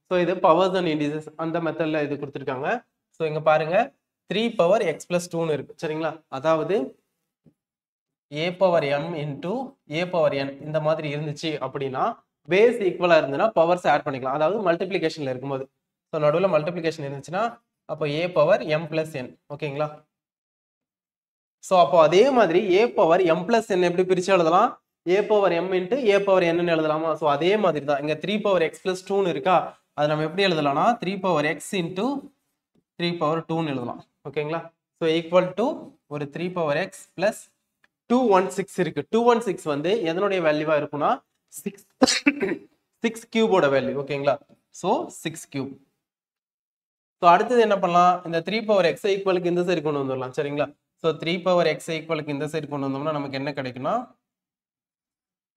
So இது powers and indices அந்த மெத்தட்ல இது கொடுத்துருக்காங்க. ஸோ இங்க பாருங்க 3 பவர் எக்ஸ் பிளஸ் 2ன்னு இருக்கு சரிங்களா. அதாவது a power m into a power n இந்த மாதிரி இருந்துச்சு அப்படின்னா பேஸ் ஈக்குவலா இருந்ததுன்னா பவர்ஸ் ஆட் பண்ணிக்கலாம். அதாவது மல்டிப்ளிகேஷன்ல இருக்கும்போது ஸோ நடுவில் மல்டிப்ளிகேஷன் இருந்துச்சுன்னா அப்போ a power m plus n ஓகேங்களா. ஸோ அப்போ அதே மாதிரி a power m plus n எப்படி பிரிச்சு எழுதலாம்? a power m into a power n எழுதலாமா? ஸோ அதே மாதிரி தான் இங்க 3 பவர் x பிளஸ் 2ன்னு இருக்கா, அதை நம்ம எப்படி எழுதலாம்னா 3 பவர் x இன்டூ 3 பவர் 2ன்னு எழுதலாம் ஓகேங்களா. ஸோ ஈக்குவல் டு ஒரு 3 பவர் x பிளஸ் 216 இருக்கு. 216 வந்து எதனுடைய வேல்யூவா இருக்கும்னா 6 கியூபோட வேல்யூ ஓகேங்களா. So 6 cube. ஸோ அடுத்தது என்ன பண்ணலாம்? இந்த 3 பவர் எக்ஸ் ஈக்குவலுக்கு இந்த சைடு கொண்டு வந்துடலாம் சரிங்களா. ஸோ 3 பவர் எக்ஸ் ஈக்குவலுக்கு இந்த சைடு கொண்டு வந்தோம்னா நமக்கு என்ன கிடைக்கும்னா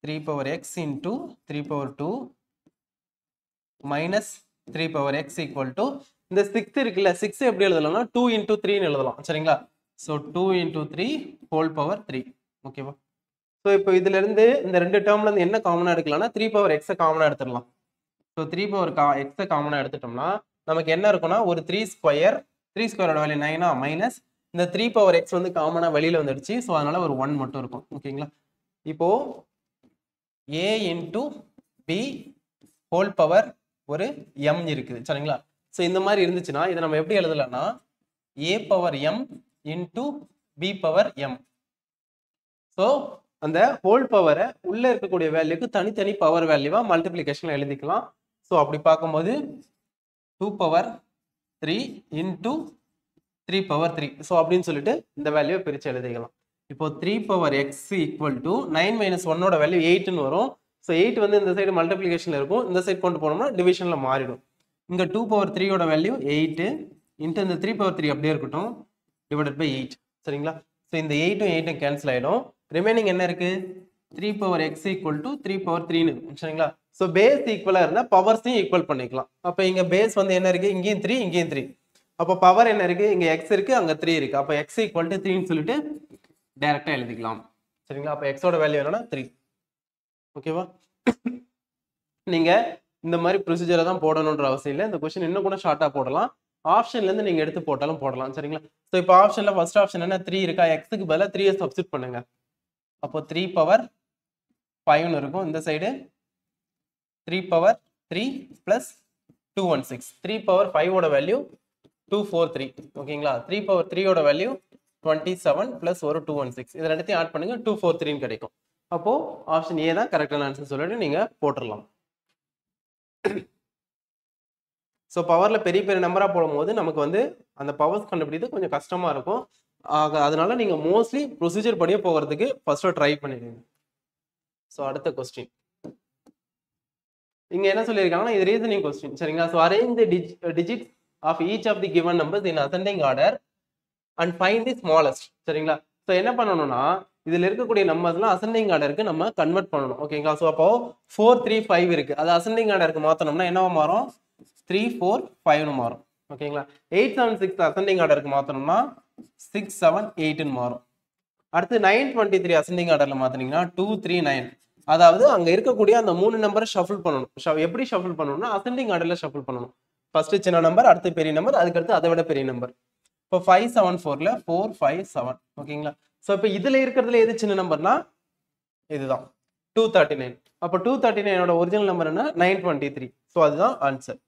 3 power X into 3 power 2 minus 3 power x equal to இந்த 6 இருக்குல்ல 6 எப்படி எழுதலாம்னா 2 இன்டூ 3ன்னு எழுதலாம் சரிங்களா. ஸோ 2 இன்டூ 3 ஹோல் பவர் 3 ஓகேவா. ஸோ இப்போ இதுல இருந்து இந்த ரெண்டு டேர்ம்ல இருந்து என்ன காமனா எடுக்கலாம்னா 3 பவர் எக்ஸை காமனா எடுத்துடலாம். ஸோ 3 பவர் எக்ஸை காமனா எடுத்துட்டோம்னா நமக்கு என்ன இருக்கும்னா ஒரு 3 ஸ்கொயரோட வேல்யூ 9 மைனஸ் இந்த 3 பவர் எக்ஸ் வந்து காமனா வெளியில வந்துடுச்சு. ஸோ அதனால ஒரு 1 மட்டும் இருக்கும் ஓகேங்களா. இப்போ a into B whole power ஒரு m இருக்குது சரிங்களா. ஸோ இந்த மாதிரி இருந்துச்சுன்னா இதை நம்ம எப்படி எழுதலாம்னா a power m into B power m. So அந்த ஹோல் பவரை உள்ள இருக்கக்கூடிய வேல்யூக்கு தனித்தனி பவர் வேல்யூவா மல்டிபிளிகேஷன்ல எழுதிக்கலாம். ஸோ அப்படி பார்க்கும்போது 2 பவர் 3 இன்டூ 3 பவர் 3 ஸோ அப்படின்னு சொல்லிட்டு இந்த வேல்யூவை பிரித்து எழுதிக்கலாம். இப்போ 3 power x equal to 9 minus 1ஓட வேல்யூ 8ன்னு வரும். ஸோ 8 வந்து இந்த சைடு மல்டிப்ளிகேஷன்ல இருக்கும், இந்த சைடு கொண்டு போனோம்னா டிவிஷன்ல மாறிடும். இங்க 2 பவர் 3ஓட வேல்யூ 8 இன்ட்டு இந்த 3 பவர் 3 அப்படியே இருக்கட்டும் டிவைடட் பை 8 சரிங்களா. ஸோ இந்த 8ம் 8ம் கேன்சல் ஆயிடும். ரிமைனிங் என்ன இருக்கு 3 power x equal to 3 power 3ன்னு சரிங்களா. ஸோ பேஸ் ஈக்குவலா இருந்தா பவர்ஸையும் ஈக்குவல் பண்ணிக்கலாம். அப்போ இங்க பேஸ் வந்து என்ன இருக்கு இங்கேயும் 3 இங்கேயும் 3. அப்போ பவர் என்ன இருக்கு இங்க எக்ஸ் இருக்கு அங்க 3 இருக்கு. அப்போ எக்ஸ் ஈக்குவல் டு 3ன்னு சொல்லிட்டு டைரக்டா எழுதிக்கலாம் சரிங்களா. அப்போ எக்ஸோட வேல்யூ என்னன்னா 3 ஓகேவா. நீங்க இந்த மாதிரி ப்ரொசீஜரை தான் போடணுன்ற அவசியம் இல்லை. இந்த கொஸ்டின் இன்னும் கூட ஷார்ட்டா போடலாம். ஆப்ஷன்ல இருந்து நீங்க எடுத்து போட்டாலும் போடலாம் சரிங்களா. ஸோ இப்போ ஆப்ஷன்ல ஃபர்ஸ்ட் ஆப்ஷன் என்ன 3 இருக்கா, எக்ஸுக்கு பதிலாக 3 சப்ஸ்டிட் பண்ணுங்க. அப்போ 3 பவர் 5ன்னு இருக்கும். இந்த சைடு 3 பவர் 3 பிளஸ் 216 3 பவர் 5ஓட வேல்யூ 243 ஓகேங்களா. 3 பவர் 3ஓட வேல்யூ 27 பிளஸ் ஒரு 216 இது ரெண்டுத்தையும் ஆட் பண்ணுங்க 243ன்னு கிடைக்கும். அப்போ ஆப்ஷன் ஏ தான் கரெக்டான ஆன்சர் சொல்லிட்டு நீங்க போட்டுடலாம். ஸோ பவர்ல பெரிய பெரிய நம்பரா போடும்போது நமக்கு வந்து அந்த பவர்ஸ் கண்டுபிடிக்கிறது கொஞ்சம் கஷ்டமா இருக்கும். அதனால நீங்க மோஸ்ட்லி ப்ரொசீஜர் படியே போகிறதுக்கு ஃபர்ஸ்ட் ட்ரை பண்ணிடுங்க. ஸோ அடுத்த கொஸ்டின் இங்க என்ன சொல்லியிருக்காங்கன்னா இது ரீசனிங் கொஸ்டின் சரிங்களா. So arrange the digits of each of the given numbers in ascending order and find the smallest சரிங்களா. ஸோ என்ன பண்ணணும்னா இதுல இருக்கக்கூடிய நம்பர்ஸ்லாம் அசெண்டிங் ஆர்டருக்கு நம்ம கன்வெர்ட் பண்ணணும் ஓகேங்களா. ஸோ அப்போ 4 3 5 இருக்கு, அது அசெண்டிங் ஆர்டருக்கு மாத்தணும்னா என்னவா மாறும் 3 4 5ன்னு மாறும் ஓகேங்களா. 8 7 6 அசெண்டிங் ஆர்டருக்கு மாத்தணும்னா 6 7 8ன்னு மாறும். அடுத்து 9 23 அசெண்டிங் ஆர்டர்ல மாத்தினீங்கன்னா 2 3 9. அதாவது அங்க இருக்கக்கூடிய அந்த 3 நம்பரை ஷஃபிள் பண்ணணும். எப்படி ஷஃபிள் பண்ணணும்னா அசெண்டிங் ஆர்டர்ல ஷஃபிள் பண்ணணும். ஃபர்ஸ்ட் சின்ன நம்பர், அடுத்து பெரிய நம்பர், அதுக்கடுத்து அதை விட பெரிய நம்பர். இப்போ 5 7 4ல 4 5 7 ஓகேங்களா. ஸோ இப்போ இதுல இருக்கிறதுல எது சின்ன நம்பர்னா இதுதான் 239. அப்போ 239ஓட ஒரிஜினல் நம்பர் என்ன 923. ஸோ அதுதான் ஆன்சர்.